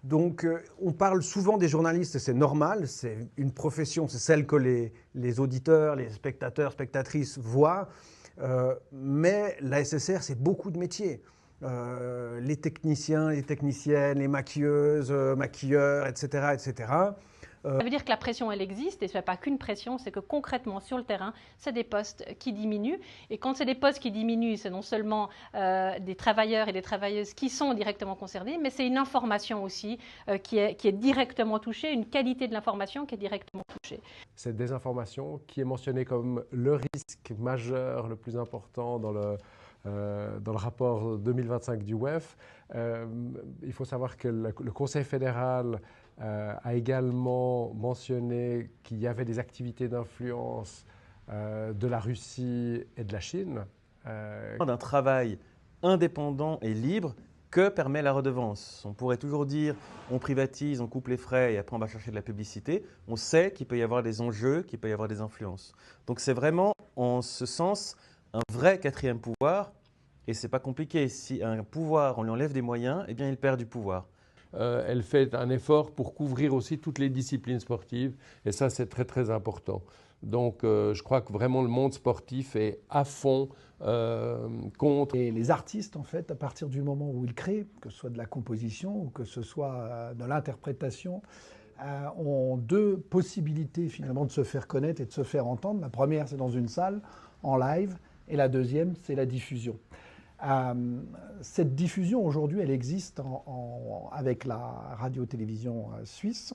Donc, on parle souvent des journalistes, et c'est normal, c'est une profession, c'est celle que les auditeurs, les spectateurs, spectatrices voient. Mais la SSR, c'est beaucoup de métiers. Les techniciens, les techniciennes, les maquilleuses, maquilleurs, etc., etc. Ça veut dire que la pression, elle existe, et ce n'est pas qu'une pression, c'est que concrètement, sur le terrain, c'est des postes qui diminuent. Et quand c'est des postes qui diminuent, c'est non seulement des travailleurs et des travailleuses qui sont directement concernés, mais c'est une information aussi qui est directement touchée, une qualité de l'information qui est directement touchée. Cette désinformation qui est mentionnée comme le risque majeur, le plus important dans le rapport 2025 du WEF. Il faut savoir que le Conseil fédéral a également mentionné qu'il y avait des activités d'influence de la Russie et de la Chine. D'un travail indépendant et libre que permet la redevance. On pourrait toujours dire on privatise, on coupe les frais et après on va chercher de la publicité. On sait qu'il peut y avoir des enjeux, qu'il peut y avoir des influences. Donc c'est vraiment en ce sens un vrai quatrième pouvoir et c'est pas compliqué. Si un pouvoir, on lui enlève des moyens, eh bien il perd du pouvoir. Elle fait un effort pour couvrir aussi toutes les disciplines sportives et ça c'est très très important. Donc je crois que vraiment le monde sportif est à fond contre. Et les artistes en fait, à partir du moment où ils créent, que ce soit de la composition ou que ce soit de l'interprétation, ont deux possibilités finalement de se faire connaître et de se faire entendre. La première c'est dans une salle, en live, et la deuxième c'est la diffusion. Cette diffusion aujourd'hui, elle existe avec la radio-télévision suisse.